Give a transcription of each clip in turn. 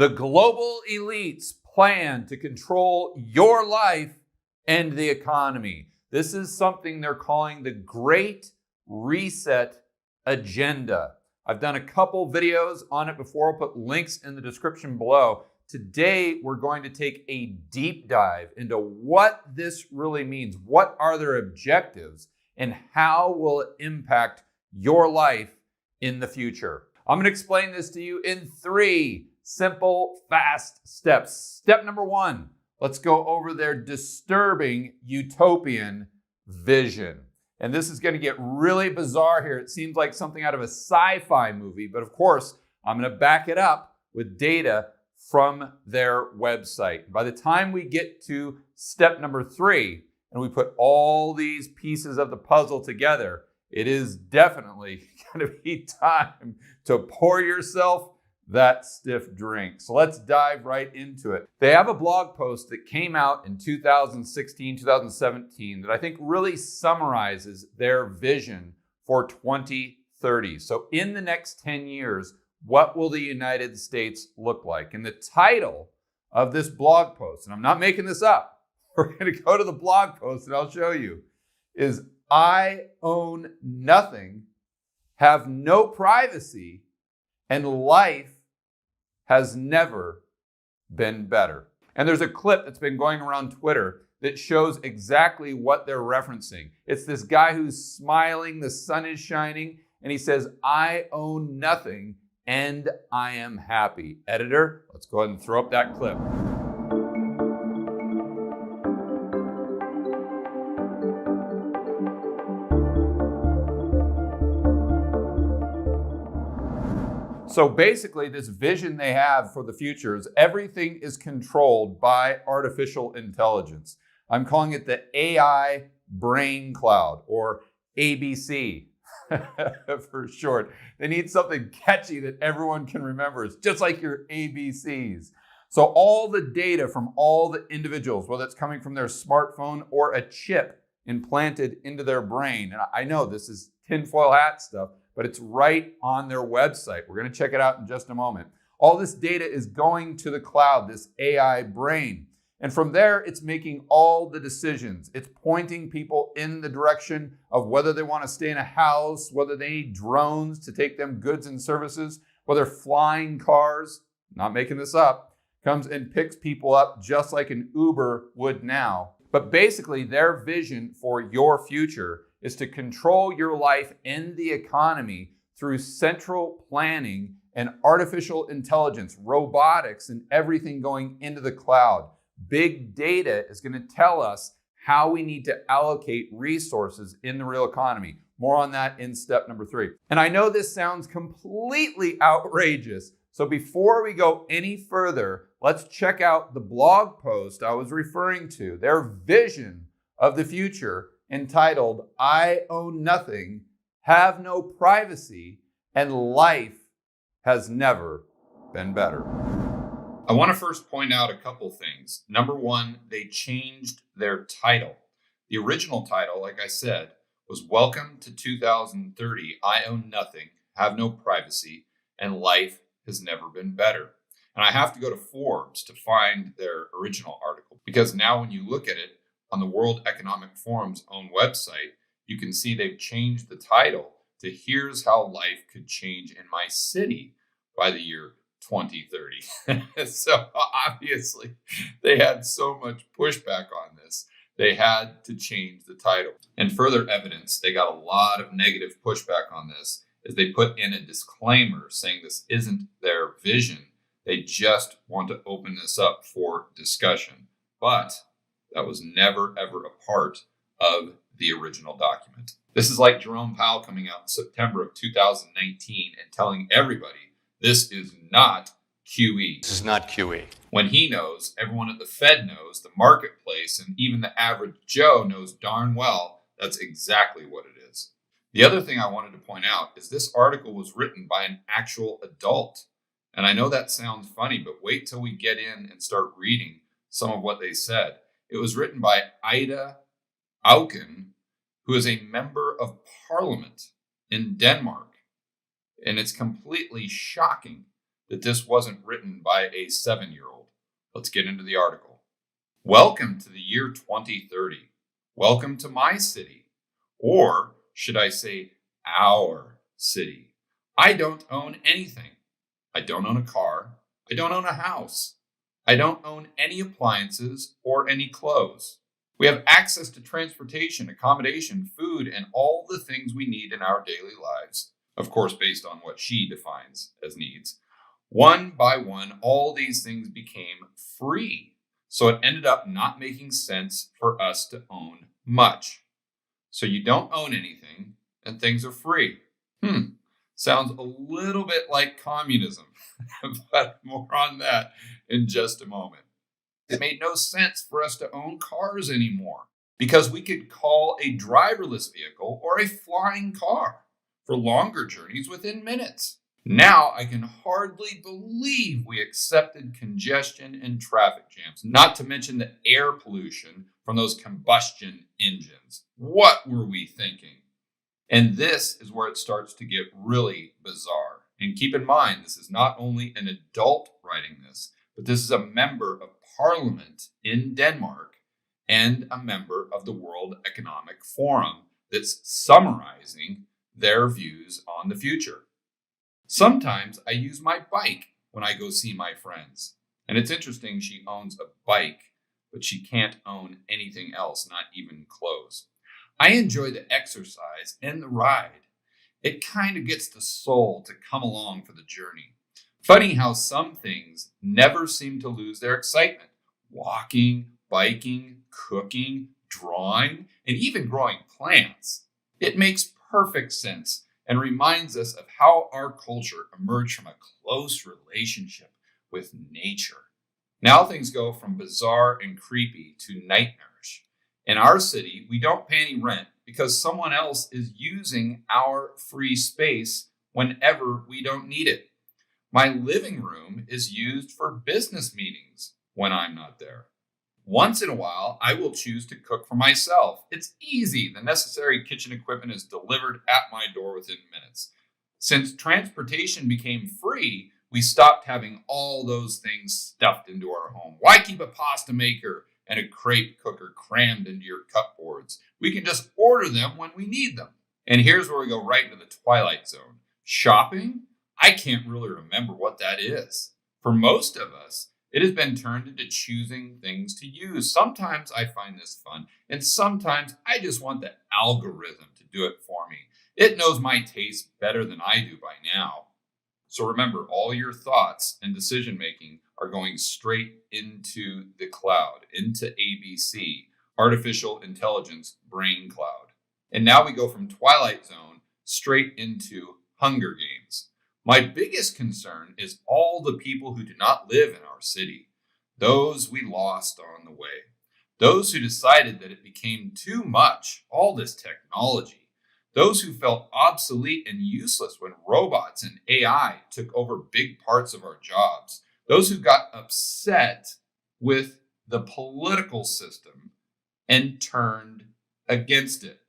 The global elites plan to control your life and the economy. This is something they're calling the Great Reset Agenda. I've done a couple videos on it before. I'll put links in the description below. Today, we're going to take a deep dive into what this really means. What are their objectives and how will it impact your life in the future? I'm going to explain this to you in 3 simple, fast steps. Step number 1, let's go over their disturbing utopian vision. And this is going to get really bizarre here. It seems like something out of a sci-fi movie, but of course, I'm going to back it up with data from their website. By the time we get to step number 3, and we put all these pieces of the puzzle together, it is definitely going to be time to pour yourself that stiff drink. So let's dive right into it. They have a blog post that came out in 2016, 2017 that I think really summarizes their vision for 2030. So in the next 10 years, what will the United States look like? And the title of this blog post, and I'm not making this up, we're going to go to the blog post and I'll show you, is I own nothing, have no privacy, and life has never been better. And there's a clip that's been going around Twitter that shows exactly what they're referencing. It's this guy who's smiling, the sun is shining, and he says, I own nothing and I am happy. Editor, let's go ahead and throw up that clip. So basically, this vision they have for the future is everything is controlled by artificial intelligence. I'm calling it the AI brain cloud, or ABC for short. They need something catchy that everyone can remember. It's just like your ABCs. So all the data from all the individuals, whether it's coming from their smartphone or a chip implanted into their brain, and I know this is tinfoil hat stuff, but it's right on their website. We're going to check it out in just a moment. All this data is going to the cloud, this AI brain. And from there, it's making all the decisions. It's pointing people in the direction of whether they want to stay in a house, whether they need drones to take them goods and services, whether flying cars, not making this up, comes and picks people up just like an Uber would now. But basically, their vision for your future is to control your life and the economy through central planning and artificial intelligence, robotics, and everything going into the cloud. Big data is going to tell us how we need to allocate resources in the real economy. More on that in step number 3. And I know this sounds completely outrageous. So before we go any further, let's check out the blog post I was referring to, their vision of the future, entitled, I own nothing, have no privacy, and life has never been better. I want to first point out a couple things. Number 1, they changed their title. The original title, like I said, was Welcome to 2030, I own nothing, have no privacy, and life has never been better. And I have to go to Forbes to find their original article, because now when you look at it, on the World Economic Forum's own website, you can see they've changed the title to Here's How Life Could Change in My City by the year 2030. So obviously, they had so much pushback on this, they had to change the title. And further evidence, they got a lot of negative pushback on this, as they put in a disclaimer saying this isn't their vision. They just want to open this up for discussion. But that was never, ever a part of the original document. This is like Jerome Powell coming out in September of 2019 and telling everybody this is not QE. This is not QE. When he knows, everyone at the Fed knows, the marketplace, and even the average Joe knows darn well that's exactly what it is. The other thing I wanted to point out is this article was written by an actual adult. And I know that sounds funny, but wait till we get in and start reading some of what they said. It was written by Ida Auken, who is a member of parliament in Denmark. And it's completely shocking that this wasn't written by a 7-year-old. Let's get into the article. Welcome to the year 2030. Welcome to my city. Or should I say our city? I don't own anything. I don't own a car. I don't own a house. I don't own any appliances or any clothes. We have access to transportation, accommodation, food, and all the things we need in our daily lives, of course, based on what she defines as needs. One by one, all these things became free. So it ended up not making sense for us to own much. So you don't own anything and things are free. Sounds a little bit like communism, but more on that in just a moment. It made no sense for us to own cars anymore because we could call a driverless vehicle or a flying car for longer journeys within minutes. Now I can hardly believe we accepted congestion and traffic jams, not to mention the air pollution from those combustion engines. What were we thinking? And this is where it starts to get really bizarre. And keep in mind, this is not only an adult writing this, but this is a member of Parliament in Denmark and a member of the World Economic Forum that's summarizing their views on the future. Sometimes I use my bike when I go see my friends. And it's interesting, she owns a bike, but she can't own anything else, not even clothes. I enjoy the exercise and the ride. It kind of gets the soul to come along for the journey. Funny how some things never seem to lose their excitement. Walking, biking, cooking, drawing, and even growing plants. It makes perfect sense and reminds us of how our culture emerged from a close relationship with nature. Now things go from bizarre and creepy to nightmarish. In our city, we don't pay any rent because someone else is using our free space whenever we don't need it. My living room is used for business meetings when I'm not there. Once in a while, I will choose to cook for myself. It's easy. The necessary kitchen equipment is delivered at my door within minutes. Since transportation became free, we stopped having all those things stuffed into our home. Why keep a pasta maker and a crepe cooker crammed into your cupboards? We can just order them when we need them. And here's where we go right into the twilight zone. Shopping? I can't really remember what that is. For most of us, it has been turned into choosing things to use. Sometimes I find this fun, and sometimes I just want the algorithm to do it for me. It knows my taste better than I do by now. So remember, all your thoughts and decision making are going straight into the cloud, into ABC, Artificial Intelligence Brain Cloud. And now we go from Twilight Zone straight into Hunger Games. My biggest concern is all the people who do not live in our city, those we lost on the way, those who decided that it became too much, all this technology, those who felt obsolete and useless when robots and AI took over big parts of our jobs, those who got upset with the political system and turned against it.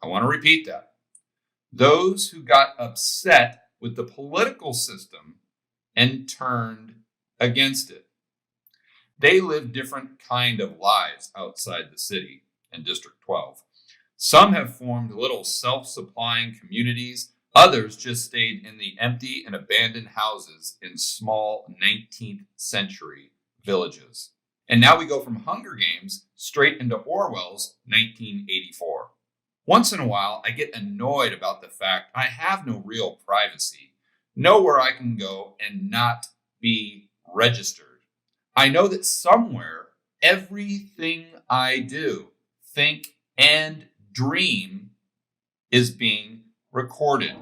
I want to repeat that. Those who got upset with the political system and turned against it. They live different kind of lives outside the city in District 12. Some have formed little self-supplying communities. Others just stayed in the empty and abandoned houses in small 19th century villages. And now we go from Hunger Games straight into Orwell's 1984. Once in a while, I get annoyed about the fact I have no real privacy, nowhere I can go and not be registered. I know that somewhere, everything I do, think, and dream is being recorded.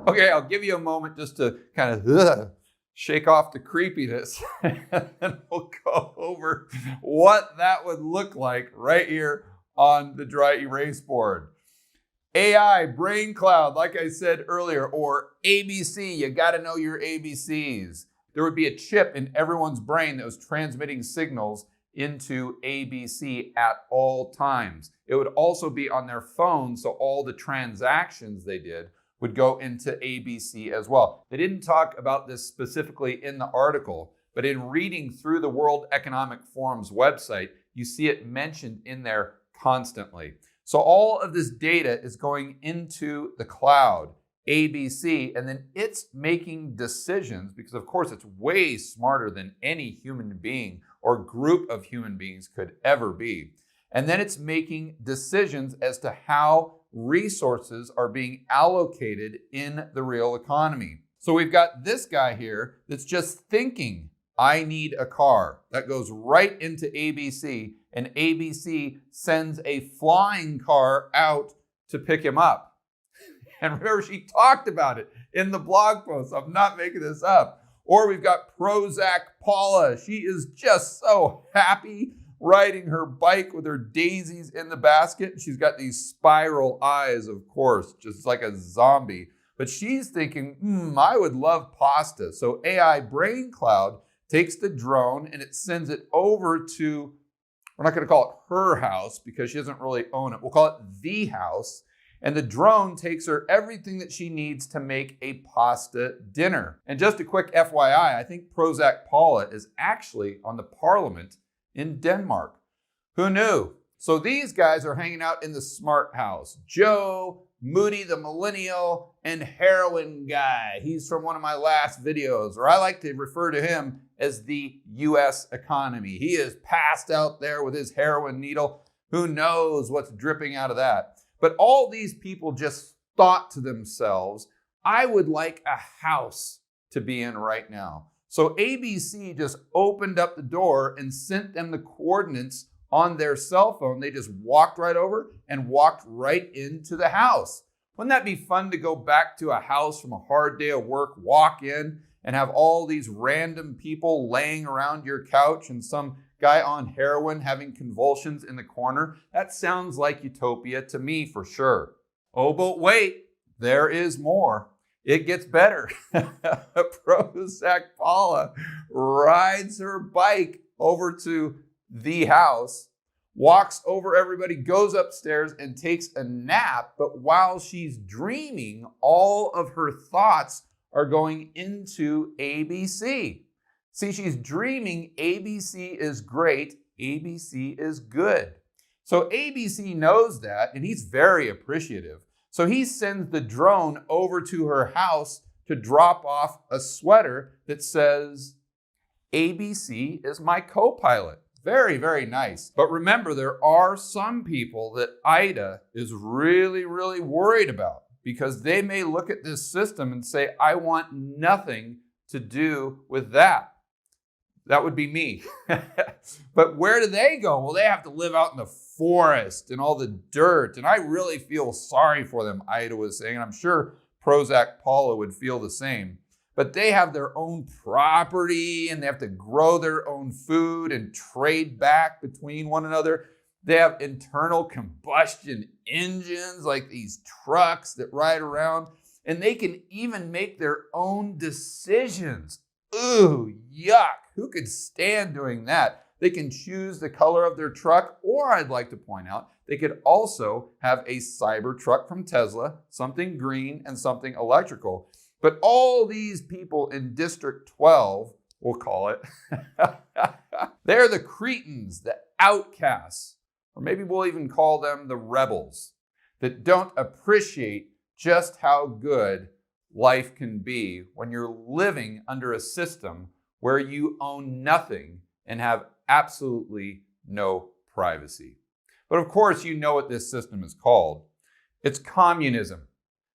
Okay, I'll give you a moment just to kind of shake off the creepiness, and we'll go over what that would look like right here on the dry erase board. AI, brain cloud, like I said earlier, or ABC, you got to know your ABCs. There would be a chip in everyone's brain that was transmitting signals into ABC at all times. It would also be on their phone, so all the transactions they did would go into ABC as well. They didn't talk about this specifically in the article, but in reading through the World Economic Forum's website, you see it mentioned in there constantly. So all of this data is going into the cloud, ABC, and then it's making decisions because, of course, it's way smarter than any human being or group of human beings could ever be. And then it's making decisions as to how resources are being allocated in the real economy. So we've got this guy here that's just thinking, I need a car. That goes right into ABC, and ABC sends a flying car out to pick him up. And remember, she talked about it in the blog post. I'm not making this up. Or we've got Prozac Paula. She is just so happy riding her bike with her daisies in the basket. She's got these spiral eyes, of course, just like a zombie. But she's thinking, I would love pasta. So AI Brain Cloud takes the drone and it sends it over to, we're not going to call it her house because she doesn't really own it. We'll call it the house. And the drone takes her everything that she needs to make a pasta dinner. And just a quick FYI, I think Prozac Paula is actually on the parliament in Denmark. Who knew? So these guys are hanging out in the smart house. Joe, Moody the millennial, and heroin guy. He's from one of my last videos, or I like to refer to him as the US economy. He is passed out there with his heroin needle. Who knows what's dripping out of that? But all these people just thought to themselves, I would like a house to be in right now. So ABC just opened up the door and sent them the coordinates on their cell phone. They just walked right over and walked right into the house. Wouldn't that be fun to go back to a house from a hard day of work, walk in and have all these random people laying around your couch and some guy on heroin having convulsions in the corner? That sounds like utopia to me for sure. Oh, but wait, there is more. It gets better. Prozac Paula rides her bike over to the house, walks over everybody, goes upstairs and takes a nap. But while she's dreaming, all of her thoughts are going into ABC. See, she's dreaming ABC is great, ABC is good. So ABC knows that, and he's very appreciative. So he sends the drone over to her house to drop off a sweater that says, ABC is my co-pilot. Very, very nice. But remember, there are some people that Ida is really, really worried about because they may look at this system and say, I want nothing to do with that. That would be me. But where do they go? Well, they have to live out in the forest and all the dirt. And I really feel sorry for them, Ida was saying. And I'm sure Prozac Paula would feel the same. But they have their own property and they have to grow their own food and trade back between one another. They have internal combustion engines like these trucks that ride around. And they can even make their own decisions. Ooh, yuck. Who could stand doing that? They can choose the color of their truck, or I'd like to point out, they could also have a Cybertruck from Tesla, something green and something electrical. But all these people in District 12, we'll call it, they're the cretins, the outcasts, or maybe we'll even call them the rebels that don't appreciate just how good life can be when you're living under a system where you own nothing and have absolutely no privacy. But of course, you know what this system is called. It's communism.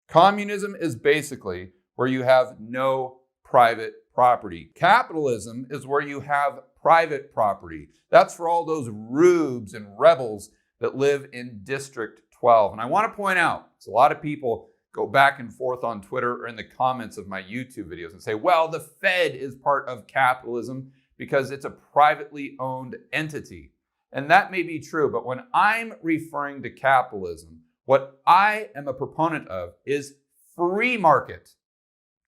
Communism is basically where you have no private property. Capitalism is where you have private property. That's for all those rubes and rebels that live in District 12. And I want to point out, because a lot of people go back and forth on Twitter or in the comments of my YouTube videos and say, well, the Fed is part of capitalism because it's a privately owned entity. And that may be true, but when I'm referring to capitalism, what I am a proponent of is free market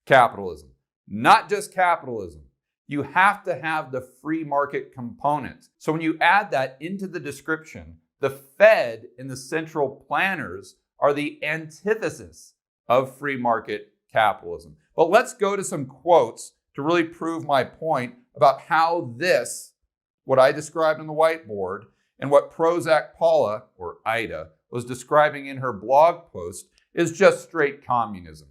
capitalism, not just capitalism. You have to have the free market component. So when you add that into the description, the Fed and the central planners are the antithesis of free market capitalism. But let's go to some quotes to really prove my point about how this, what I described on the whiteboard, and what Prozac Paula, or Ida, was describing in her blog post is just straight communism.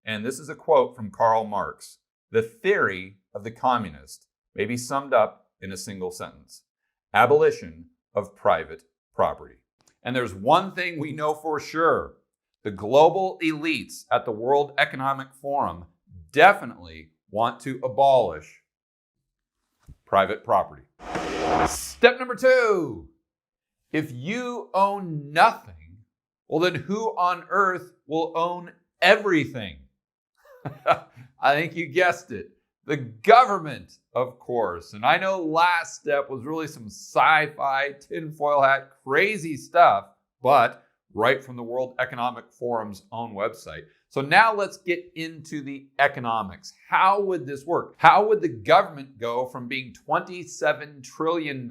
And this is a quote from Karl Marx. The theory of the communist may be summed up in a single sentence: abolition of private property. And there's one thing we know for sure. The global elites at the World Economic Forum definitely want to abolish private property. Step number 2. If you own nothing, well then who on earth will own everything? I think you guessed it. The government, of course. And I know last step was really some sci-fi, tinfoil hat, crazy stuff, but right from the World Economic Forum's own website. So now let's get into the economics. How would this work? How would the government go from being $27 trillion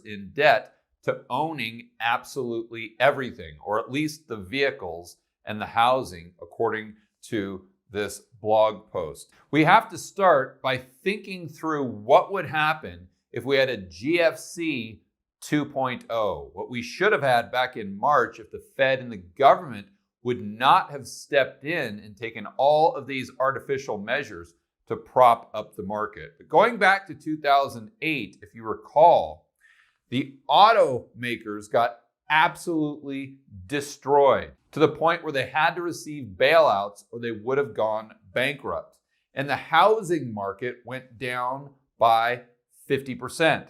in debt to owning absolutely everything, or at least the vehicles and the housing, according to this blog post? We have to start by thinking through what would happen if we had a GFC 2.0, what we should have had back in March if the Fed and the government would not have stepped in and taken all of these artificial measures to prop up the market. But going back to 2008, if you recall, the automakers got absolutely destroyed to the point where they had to receive bailouts or they would have gone bankrupt. And the housing market went down by 50%.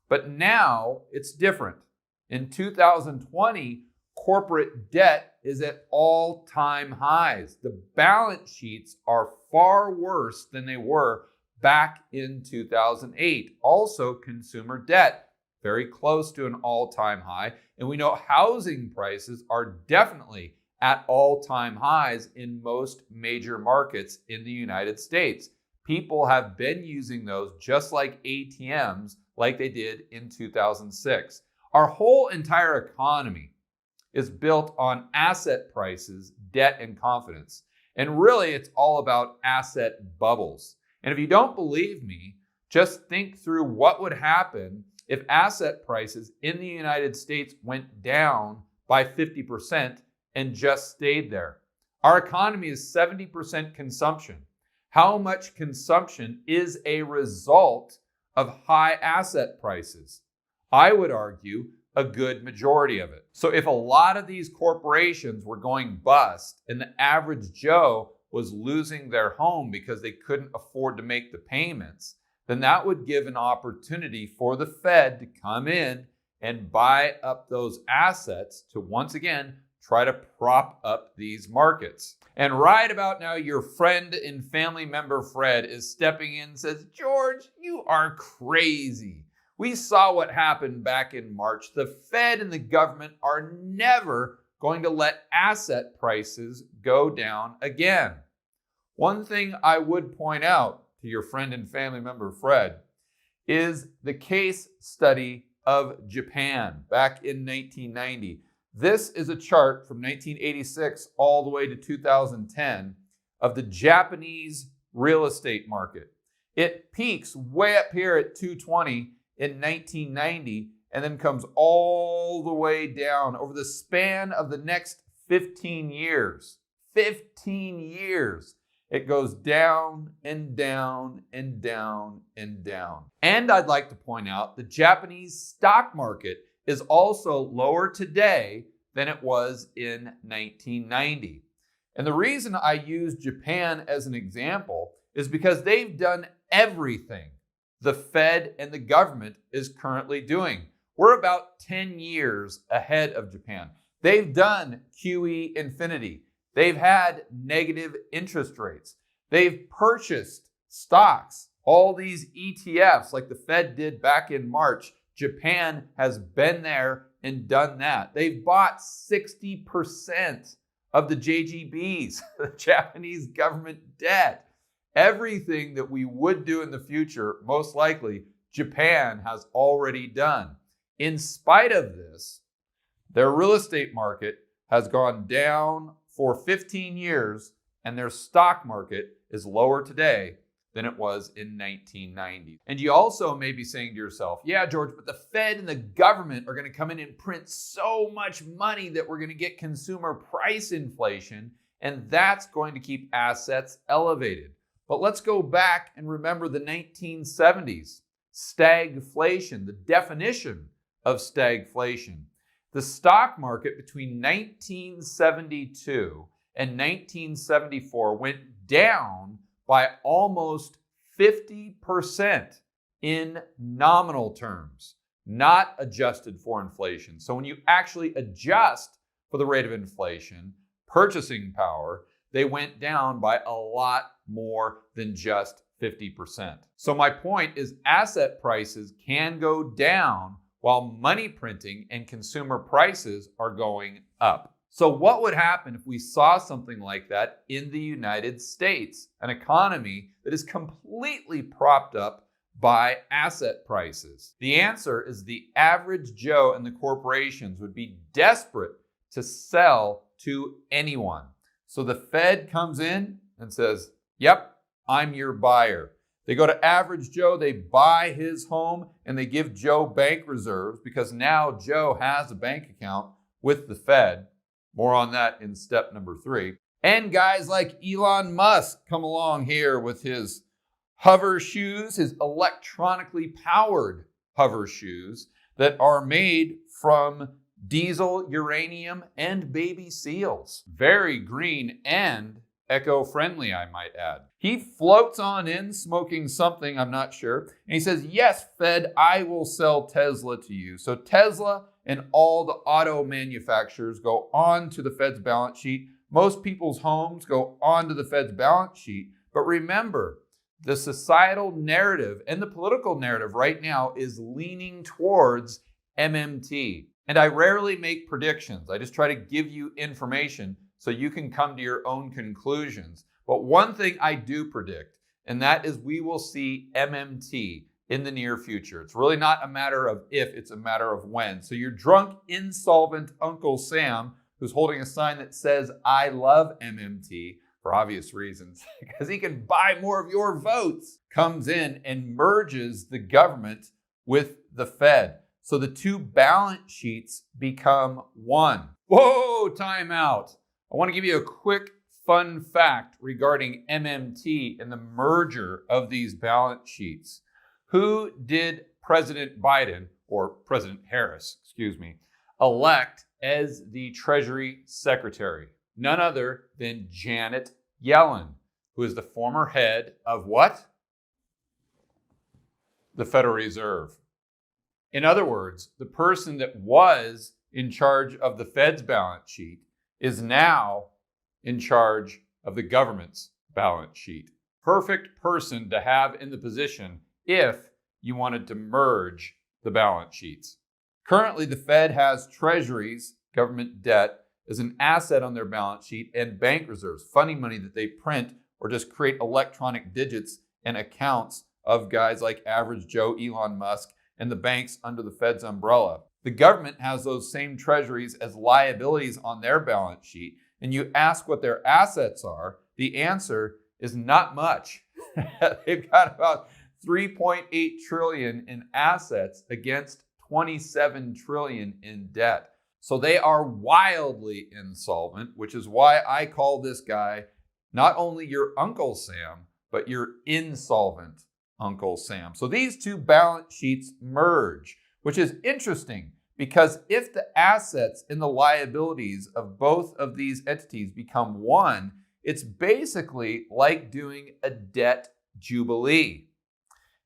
But now it's different. In 2020, corporate debt is at all-time highs. The balance sheets are far worse than they were back in 2008. Also, consumer debt, very close to an all-time high. And we know housing prices are definitely at all-time highs in most major markets in the United States. People have been using those just like ATMs, like they did in 2006. Our whole entire economy is built on asset prices, debt, and confidence. And really, it's all about asset bubbles. And if you don't believe me, just think through what would happen if asset prices in the United States went down by 50% and just stayed there. Our economy is 70% consumption. How much consumption is a result of high asset prices? I would argue a good majority of it. So if a lot of these corporations were going bust and the average Joe was losing their home because they couldn't afford to make the payments, then that would give an opportunity for the Fed to come in and buy up those assets to once again try to prop up these markets. And right about now, your friend and family member Fred is stepping in and says, "George, you are crazy. We saw what happened back in March. The Fed and the government are never going to let asset prices go down again." One thing I would point out to your friend and family member Fred is the case study of Japan back in 1990. This is a chart from 1986 all the way to 2010 of the Japanese real estate market. It peaks way up here at 220 in 1990 and then comes all the way down over the span of the next 15 years. 15 years. It goes down and down and down and down. And I'd like to point out the Japanese stock market is also lower today than it was in 1990. And the reason I use Japan as an example is because they've done everything the Fed and the government is currently doing. We're about 10 years ahead of Japan. They've done QE infinity. They've had negative interest rates. They've purchased stocks, all these ETFs like the Fed did back in March. Japan has been there and done that. They've bought 60% of the JGBs, the Japanese government debt. Everything that we would do in the future, most likely, Japan has already done. In spite of this, their real estate market has gone down for 15 years, and their stock market is lower today than it was in 1990. And you also may be saying to yourself, yeah, George, but the Fed and the government are going to come in and print so much money that we're going to get consumer price inflation, and that's going to keep assets elevated. But let's go back and remember the 1970s, stagflation, the definition of stagflation. The stock market between 1972 and 1974 went down by almost 50% in nominal terms, not adjusted for inflation. So when you actually adjust for the rate of inflation, purchasing power, they went down by a lot more than just 50%. So my point is asset prices can go down while money printing and consumer prices are going up. So what would happen if we saw something like that in the United States, an economy that is completely propped up by asset prices? The answer is the average Joe and the corporations would be desperate to sell to anyone. So the Fed comes in and says, yep, I'm your buyer. They go to average Joe, they buy his home, and they give Joe bank reserves because now Joe has a bank account with the Fed. More on that in step number 3. And guys like Elon Musk come along here with his hover shoes, his electronically powered hover shoes that are made from diesel, uranium, and baby seals. Very green and eco-friendly, I might add. He floats on in smoking something, I'm not sure, and he says, yes, Fed, I will sell Tesla to you. So Tesla and all the auto manufacturers go on to the Fed's balance sheet. Most people's homes go onto the Fed's balance sheet. But remember, the societal narrative and the political narrative right now is leaning towards MMT. And I rarely make predictions. I just try to give you information so you can come to your own conclusions. But one thing I do predict, and that is we will see MMT in the near future. It's really not a matter of if, it's a matter of when. So your drunk, insolvent Uncle Sam, who's holding a sign that says, I love MMT, for obvious reasons, because he can buy more of your votes, comes in and merges the government with the Fed. So the two balance sheets become one. Whoa, time out. I want to give you a quick fun fact regarding MMT and the merger of these balance sheets. Who did President Biden, or President Harris, elect as the Treasury Secretary? None other than Janet Yellen, who is the former head of what? The Federal Reserve. In other words, the person that was in charge of the Fed's balance sheet is now in charge of the government's balance sheet. Perfect person to have in the position if you wanted to merge the balance sheets. Currently, the Fed has treasuries, government debt, as an asset on their balance sheet, and bank reserves, funny money that they print or just create electronic digits and accounts of guys like average Joe, Elon Musk, and the banks under the Fed's umbrella. The government has those same treasuries as liabilities on their balance sheet, and you ask what their assets are, the answer is not much. They've got about 3.8 trillion in assets against 27 trillion in debt. So they are wildly insolvent, which is why I call this guy not only your Uncle Sam, but your insolvent Uncle Sam. So these two balance sheets merge, which is interesting because if the assets and the liabilities of both of these entities become one, it's basically like doing a debt jubilee.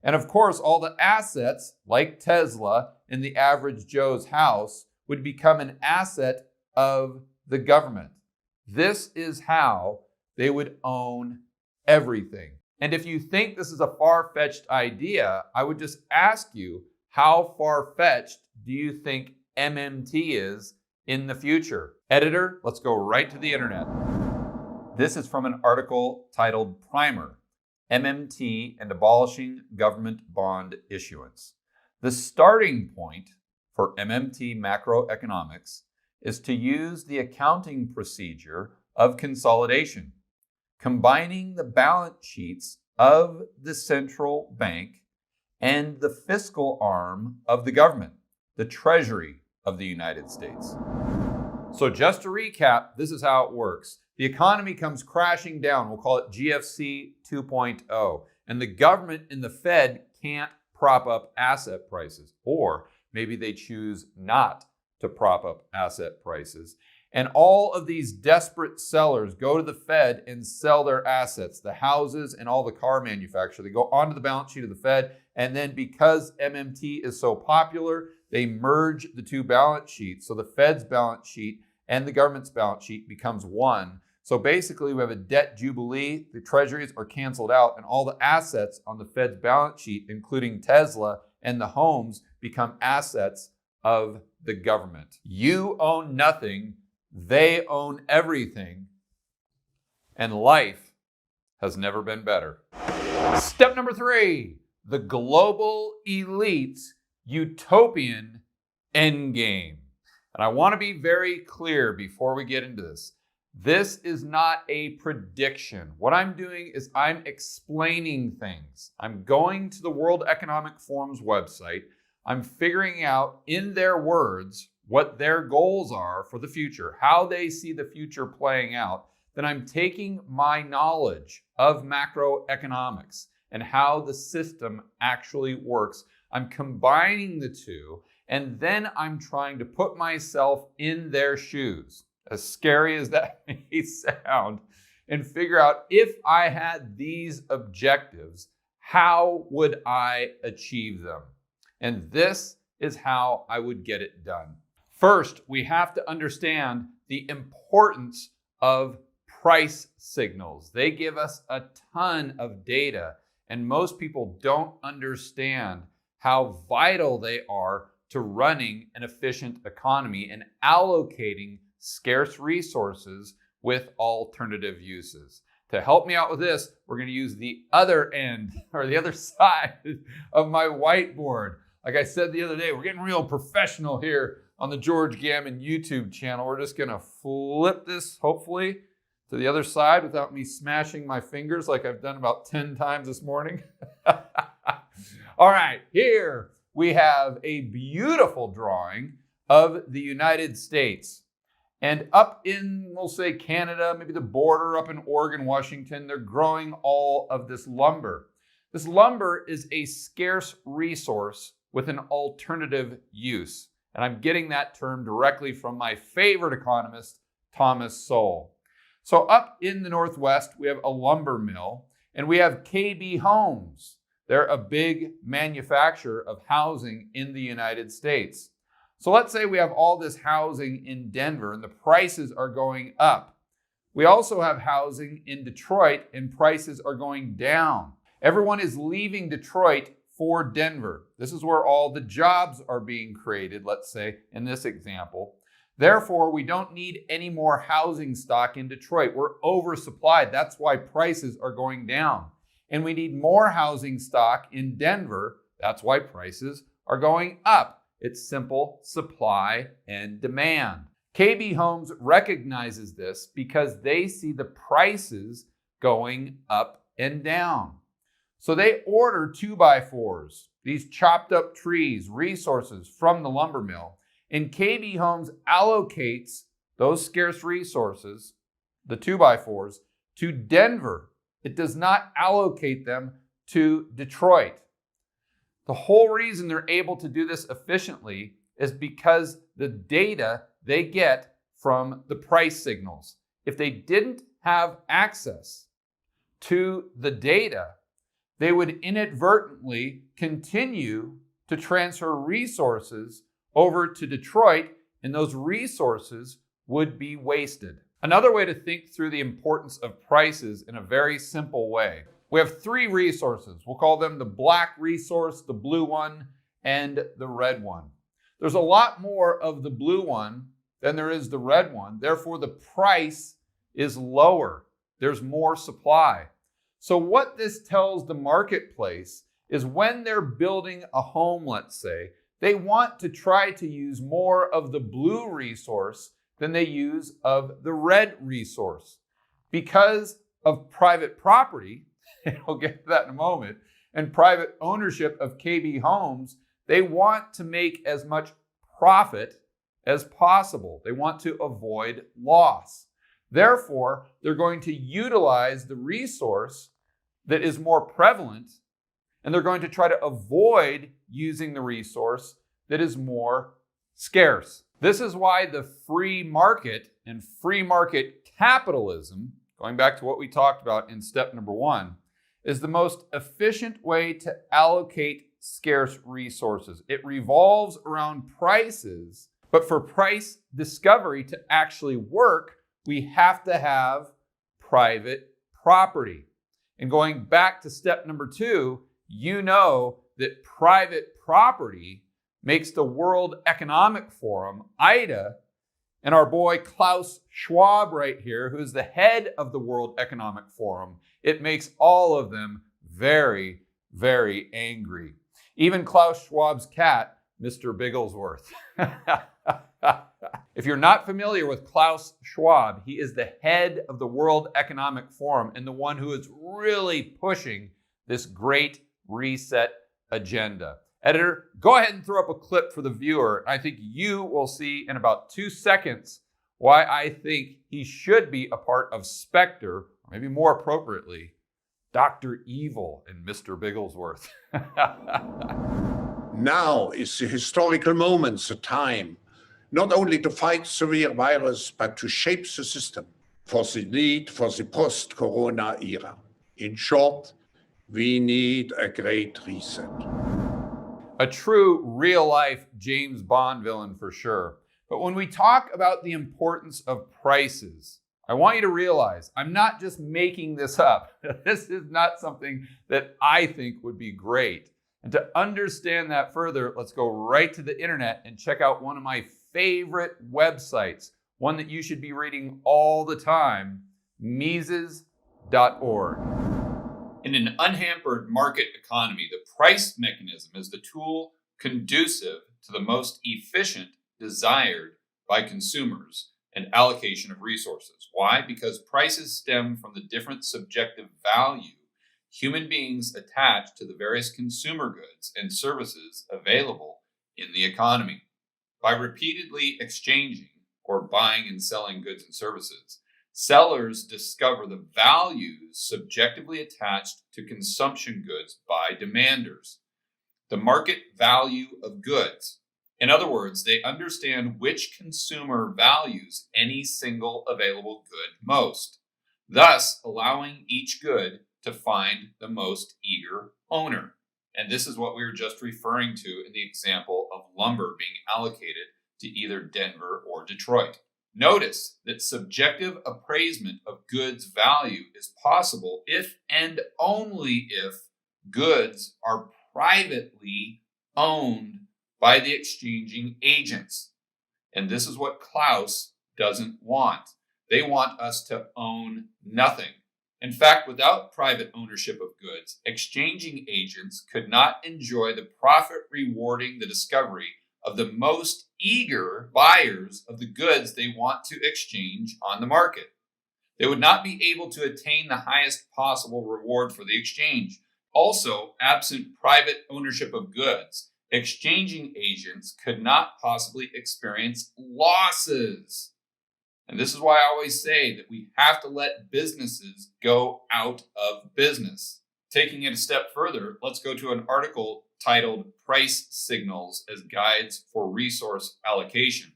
And of course, all the assets, like Tesla in the average Joe's house, would become an asset of the government. This is how they would own everything. And if you think this is a far-fetched idea, I would just ask you, how far-fetched do you think MMT is in the future? Editor, let's go right to the internet. This is from an article titled Primer, MMT and Abolishing Government Bond Issuance. The starting point for MMT macroeconomics is to use the accounting procedure of consolidation, combining the balance sheets of the central bank and the fiscal arm of the government, the Treasury of the United States. So just to recap, this is how it works. The economy comes crashing down. We'll call it GFC 2.0. And the government and the Fed can't prop up asset prices. Or maybe they choose not to prop up asset prices. And all of these desperate sellers go to the Fed and sell their assets, the houses and all the car manufacturers. They go onto the balance sheet of the Fed. And then because MMT is so popular, they merge the two balance sheets. So the Fed's balance sheet and the government's balance sheet becomes one. So basically we have a debt jubilee, the treasuries are canceled out, and all the assets on the Fed's balance sheet, including Tesla and the homes, become assets of the government. You own nothing, they own everything, and life has never been better. Step number 3, the global elite's utopian endgame. And I want to be very clear before we get into this. This is not a prediction. What I'm doing is I'm explaining things. I'm going to the World Economic Forum's website. I'm figuring out in their words what their goals are for the future, how they see the future playing out. Then I'm taking my knowledge of macroeconomics and how the system actually works. I'm combining the two, and then I'm trying to put myself in their shoes, as scary as that may sound, and figure out if I had these objectives, how would I achieve them? And this is how I would get it done. First, we have to understand the importance of price signals. They give us a ton of data, and most people don't understand how vital they are to running an efficient economy and allocating scarce resources with alternative uses. To help me out with this, we're going to use the other end or the other side of my whiteboard. Like I said the other day, we're getting real professional here on the George Gammon YouTube channel. We're just going to flip this, hopefully, to the other side without me smashing my fingers like I've done about 10 times this morning. All right, here we have a beautiful drawing of the United States. And up in, we'll say, Canada, maybe the border up in Oregon, Washington, they're growing all of this lumber. This lumber is a scarce resource with an alternative use. And I'm getting that term directly from my favorite economist, Thomas Sowell. So up in the Northwest, we have a lumber mill, and we have KB Homes. They're a big manufacturer of housing in the United States. So let's say we have all this housing in Denver and the prices are going up. We also have housing in Detroit and prices are going down. Everyone is leaving Detroit for Denver. This is where all the jobs are being created, let's say, in this example. Therefore, we don't need any more housing stock in Detroit. We're oversupplied. That's why prices are going down. And we need more housing stock in Denver. That's why prices are going up. It's simple supply and demand. KB Homes recognizes this because they see the prices going up and down. So they order 2x4s, these chopped up trees, resources from the lumber mill, and KB Homes allocates those scarce resources, the 2x4s, to Denver. It does not allocate them to Detroit. The whole reason they're able to do this efficiently is because the data they get from the price signals. If they didn't have access to the data, they would inadvertently continue to transfer resources over to Detroit, and those resources would be wasted. Another way to think through the importance of prices in a very simple way. We have 3 resources. We'll call them the black resource, the blue one, and the red one. There's a lot more of the blue one than there is the red one. Therefore, the price is lower. There's more supply. So what this tells the marketplace is when they're building a home, let's say, they want to try to use more of the blue resource than they use of the red resource. Because of private property, and I'll get to that in a moment, and private ownership of KB homes, they want to make as much profit as possible. They want to avoid loss. Therefore, they're going to utilize the resource that is more prevalent, and they're going to try to avoid using the resource that is more scarce. This is why the free market and free market capitalism, going back to what we talked about in step number 1, is the most efficient way to allocate scarce resources. It revolves around prices, but for price discovery to actually work, we have to have private property. And going back to step number 2, you know that private property makes the World Economic Forum, IDA, and our boy Klaus Schwab right here, who's the head of the World Economic Forum, it makes all of them very, very angry. Even Klaus Schwab's cat, Mr. Bigglesworth. If you're not familiar with Klaus Schwab, he is the head of the World Economic Forum and the one who is really pushing this great reset agenda. Editor, go ahead and throw up a clip for the viewer. I think you will see in about 2 seconds why I think he should be a part of Spectre, or maybe more appropriately, Dr. Evil and Mr. Bigglesworth. Now is the historical moment, the time, not only to fight severe virus, but to shape the system for the need for the post-corona era. In short, we need a great reset. A true real-life James Bond villain for sure. But when we talk about the importance of prices, I want you to realize I'm not just making this up. This is not something that I think would be great. And to understand that further, let's go right to the internet and check out one of my favorite websites, one that you should be reading all the time, Mises.org. In an unhampered market economy, the price mechanism is the tool conducive to the most efficient desired by consumers and allocation of resources. Why? Because prices stem from the different subjective value human beings attach to the various consumer goods and services available in the economy. By repeatedly exchanging or buying and selling goods and services, sellers discover the values subjectively attached to consumption goods by demanders, the market value of goods. In other words, they understand which consumer values any single available good most, thus allowing each good to find the most eager owner. And this is what we were just referring to in the example of lumber being allocated to either Denver or Detroit. Notice that subjective appraisement of goods value is possible if and only if goods are privately owned by the exchanging agents. And this is what Klaus doesn't want. They want us to own nothing. In fact, without private ownership of goods, exchanging agents could not enjoy the profit rewarding the discovery of the most eager buyers of the goods they want to exchange on the market. They would not be able to attain the highest possible reward for the exchange. Also, absent private ownership of goods, exchanging agents could not possibly experience losses. And this is why I always say that we have to let businesses go out of business. Taking it a step further, let's go to an article titled Price Signals as Guides for Resource Allocation.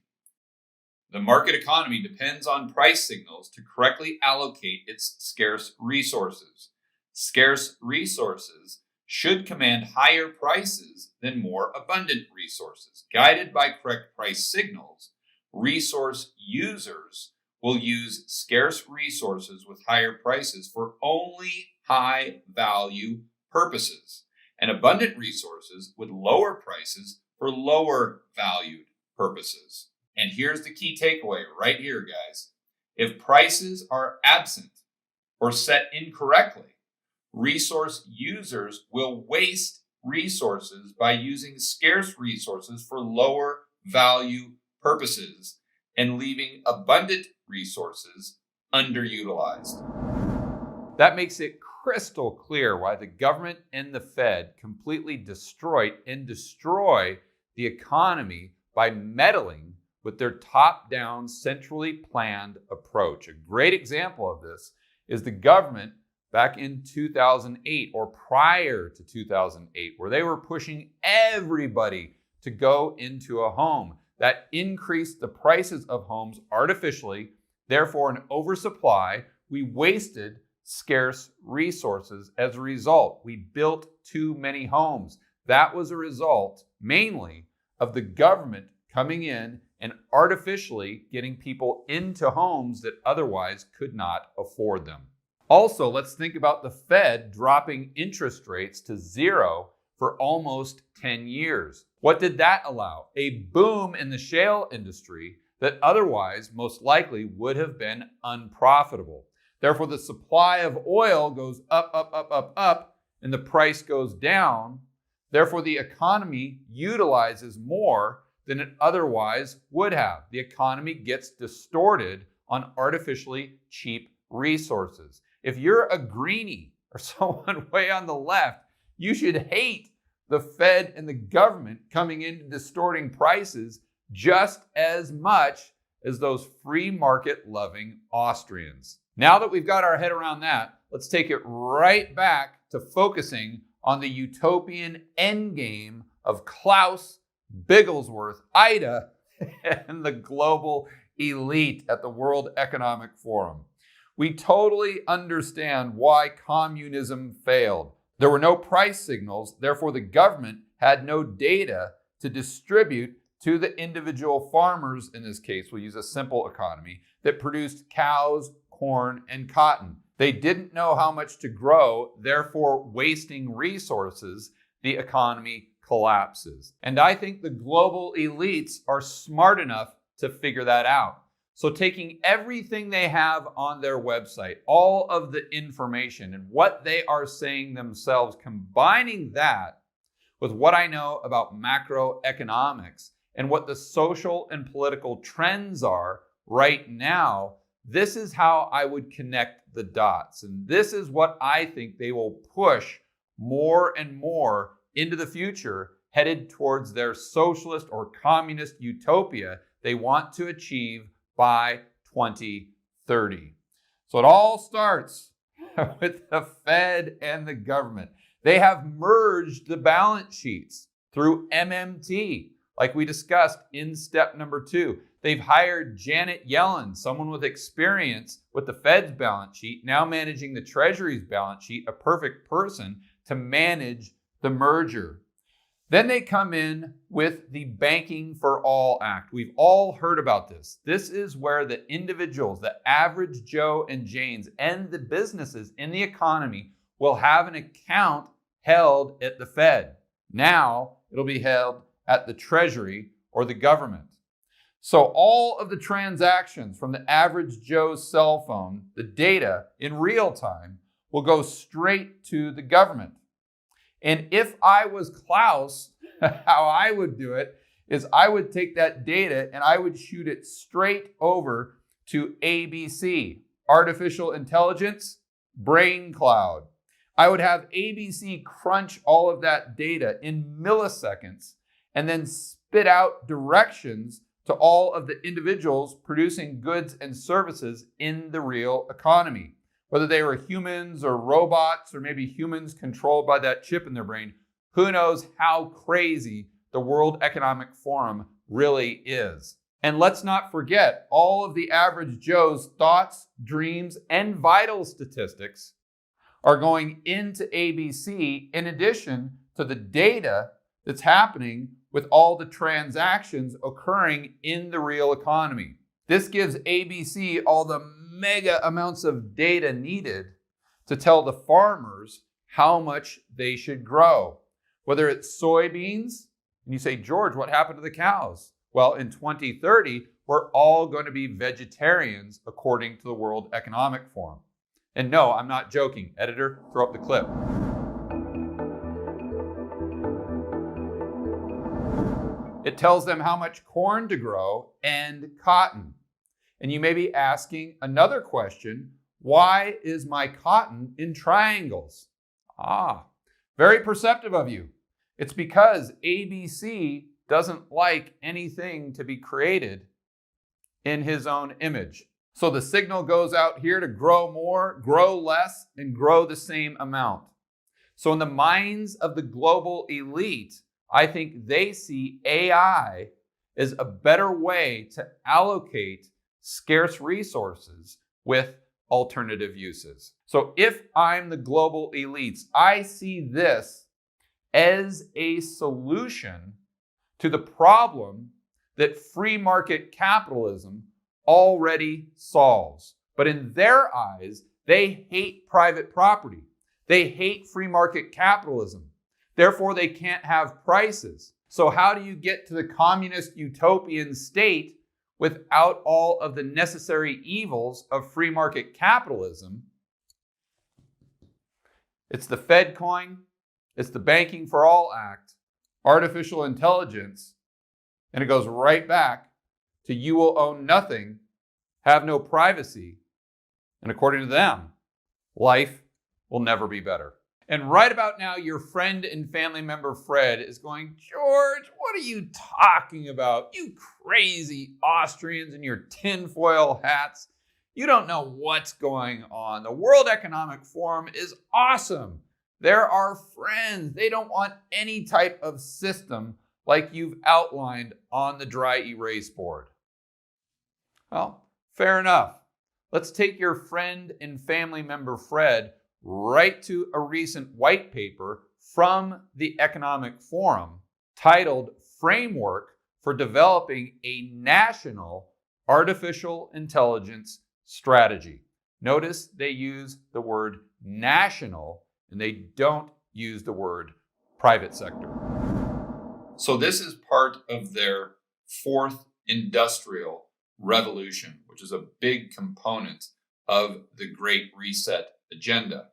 The market economy depends on price signals to correctly allocate its scarce resources. Scarce resources should command higher prices than more abundant resources. Guided by correct price signals, resource users will use scarce resources with higher prices for only high value purposes, and abundant resources with lower prices for lower valued purposes. And here's the key takeaway right here, guys. If prices are absent or set incorrectly, resource users will waste resources by using scarce resources for lower value purposes, and leaving abundant resources underutilized. That makes it crystal clear why the government and the Fed completely destroy the economy by meddling with their top-down, centrally planned approach. A great example of this is the government back in 2008 or prior to 2008, where they were pushing everybody to go into a home. That increased the prices of homes artificially, therefore an oversupply. We wasted scarce resources as a result. We built too many homes. That was a result mainly of the government coming in and artificially getting people into homes that otherwise could not afford them. Also, let's think about the Fed dropping interest rates to zero for almost 10 years. What did that allow? A boom in the shale industry that otherwise most likely would have been unprofitable. Therefore, the supply of oil goes up, and the price goes down. Therefore, the economy utilizes more than it otherwise would have. The economy gets distorted on artificially cheap resources. If you're a greenie or someone way on the left, you should hate the Fed and the government coming in and distorting prices just as much as those free market loving Austrians. Now that we've got our head around that, let's take it right back to focusing on the utopian endgame of Klaus, Bigglesworth, Ida, and the global elite at the World Economic Forum. We totally understand why communism failed. There were no price signals, therefore the government had no data to distribute to the individual farmers, in this case, we'll use a simple economy, that produced cows, corn, and cotton. They didn't know how much to grow, therefore wasting resources, the economy collapses. And I think the global elites are smart enough to figure that out. So taking everything they have on their website, all of the information and what they are saying themselves, combining that with what I know about macroeconomics and what the social and political trends are right now, this is how I would connect the dots. And this is what I think they will push more and more into the future, headed towards their socialist or communist utopia they want to achieve by 2030. So it all starts with the Fed and the government. They have merged the balance sheets through MMT, like we discussed in step number 2. They've hired Janet Yellen, someone with experience with the Fed's balance sheet, now managing the Treasury's balance sheet, a perfect person to manage the merger. Then they come in with the Banking for All Act. We've all heard about this. This is where the individuals, the average Joe and Janes, and the businesses in the economy will have an account held at the Fed. Now it'll be held at the Treasury or the government. So all of the transactions from the average Joe's cell phone, the data in real time, will go straight to the government. And if I was Klaus, how I would do it is I would take that data and I would shoot it straight over to ABC, Artificial Intelligence, Brain Cloud. I would have ABC crunch all of that data in milliseconds and then spit out directions to all of the individuals producing goods and services in the real economy. Whether they were humans or robots or maybe humans controlled by that chip in their brain, who knows how crazy the World Economic Forum really is. And let's not forget, all of the average Joe's thoughts, dreams, and vital statistics are going into ABC in addition to the data that's happening with all the transactions occurring in the real economy. This gives ABC all the mega amounts of data needed to tell the farmers how much they should grow. Whether it's soybeans, and you say, George, what happened to the cows? Well, in 2030, we're all going to be vegetarians according to the World Economic Forum. And no, I'm not joking. Editor, throw up the clip. It tells them how much corn to grow and cotton. And you may be asking another question, why is my cotton in triangles? Very perceptive of you. It's because ABC doesn't like anything to be created in his own image. So the signal goes out here to grow more, grow less, and grow the same amount. So in the minds of the global elite, I think they see AI as a better way to allocate scarce resources with alternative uses. So if I'm the global elites, I see this as a solution to the problem that free market capitalism already solves. But in their eyes, they hate private property. They hate free market capitalism. Therefore, they can't have prices. So how do you get to the communist utopian state without all of the necessary evils of free market capitalism? It's the Fed coin, it's the Banking for All Act, artificial intelligence, and it goes right back to you will own nothing, have no privacy, and according to them, life will never be better. And right about now, your friend and family member Fred is going, George, what are you talking about? You crazy Austrians in your tinfoil hats. You don't know what's going on. The World Economic Forum is awesome. They're our friends. They don't want any type of system like you've outlined on the dry erase board. Well, fair enough. Let's take your friend and family member Fred right to a recent white paper from the Economic Forum titled Framework for Developing a National Artificial Intelligence Strategy. Notice they use the word national and they don't use the word private sector. So this is part of their fourth industrial revolution, which is a big component of the Great Reset agenda.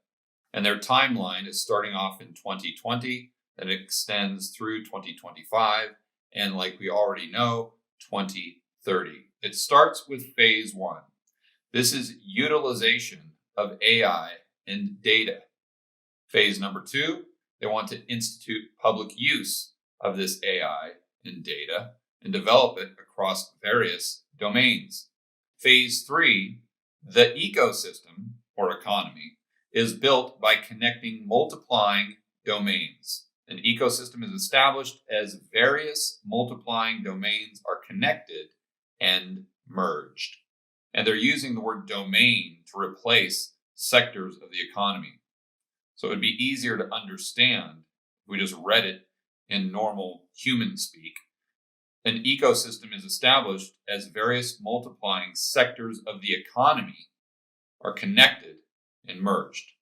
And their timeline is starting off in 2020, and it extends through 2025, and like we already know, 2030. It starts with phase one. This is utilization of AI and data. Phase number two, they want to institute public use of this AI and data and develop it across various domains. Phase three, the ecosystem or economy is built by connecting multiplying domains. An ecosystem is established as various multiplying domains are connected and merged. And they're using the word domain to replace sectors of the economy. So it would be easier to understand if we just read it in normal human speak. An ecosystem is established as various multiplying sectors of the economy are connected and merged.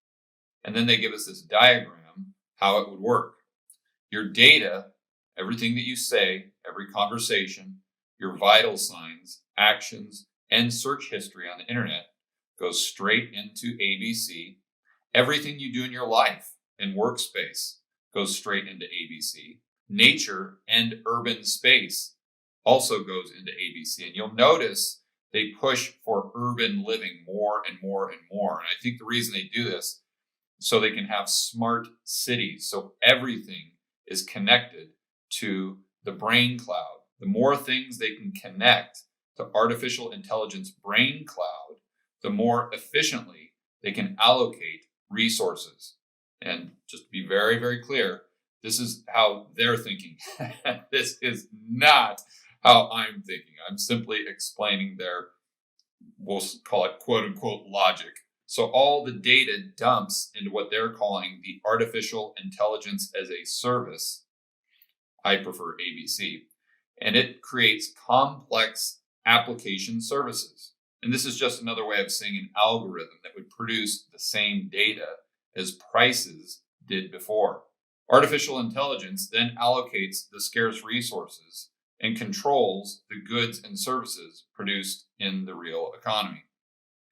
And then they give us this diagram, how it would work. Your data, everything that you say, every conversation, your vital signs, actions, and search history on the internet goes straight into ABC. Everything you do in your life and workspace goes straight into ABC. Nature and urban space also goes into ABC. And you'll notice they push for urban living more and more and more. And I think the reason they do this is so they can have smart cities. So everything is connected to the brain cloud. The more things they can connect to artificial intelligence brain cloud, the more efficiently they can allocate resources. And just to be very, very clear, this is how they're thinking. This is not how I'm thinking. I'm simply explaining their, we'll call it quote unquote logic. So all the data dumps into what they're calling the artificial intelligence as a service. I prefer ABC. And it creates complex application services. And this is just another way of saying an algorithm that would produce the same data as prices did before. Artificial intelligence then allocates the scarce resources and controls the goods and services produced in the real economy.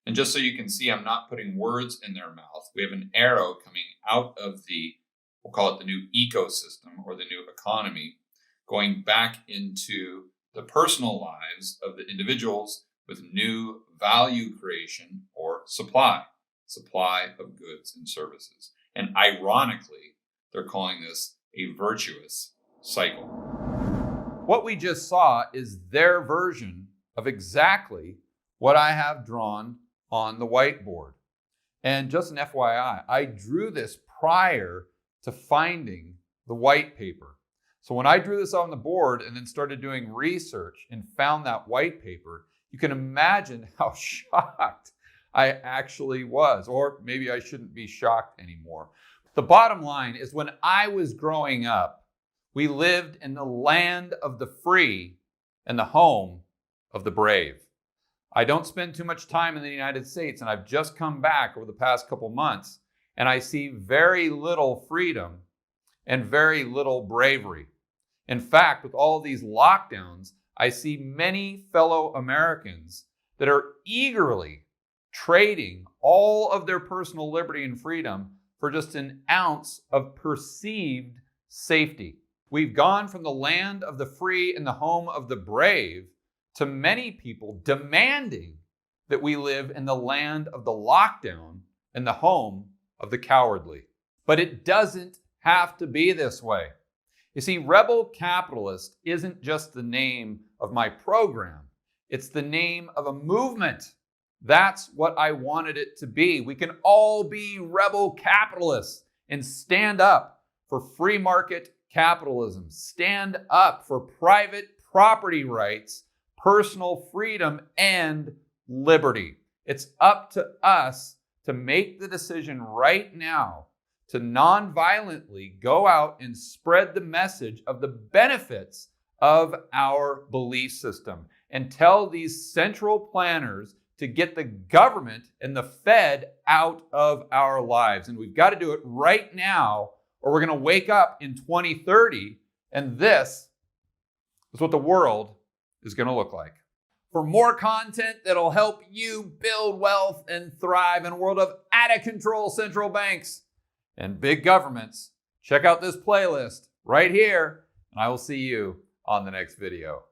And just so you can see, I'm not putting words in their mouth. We have an arrow coming out of the, we'll call it the new ecosystem or the new economy. going back into the personal lives of the individuals with new value creation or supply of goods and services. And ironically, they're calling this a virtuous cycle. What we just saw is their version of exactly what I have drawn on the whiteboard. And just an FYI, I drew this prior to finding the white paper. So when I drew this on the board and then started doing research and found that white paper, you can imagine how shocked I actually was, or maybe I shouldn't be shocked anymore. The bottom line is when I was growing up, we lived in the land of the free and the home of the brave. I don't spend too much time in the United States, and I've just come back over the past couple months, and I see very little freedom and very little bravery. In fact, with all of these lockdowns, I see many fellow Americans that are eagerly trading all of their personal liberty and freedom for just an ounce of perceived safety. We've gone from the land of the free and the home of the brave to many people demanding that we live in the land of the lockdown and the home of the cowardly. But it doesn't have to be this way. You see, Rebel Capitalist isn't just the name of my program. It's the name of a movement. That's what I wanted it to be. We can all be rebel capitalists and stand up for free market capitalism. Stand up for private property rights, personal freedom, and liberty. It's up to us to make the decision right now to non-violently go out and spread the message of the benefits of our belief system and tell these central planners to get the government and the Fed out of our lives. And we've got to do it right now, or we're going to wake up in 2030, and this is what the world is going to look like. For more content that'll help you build wealth and thrive in a world of out-of-control central banks and big governments, check out this playlist right here, and I will see you on the next video.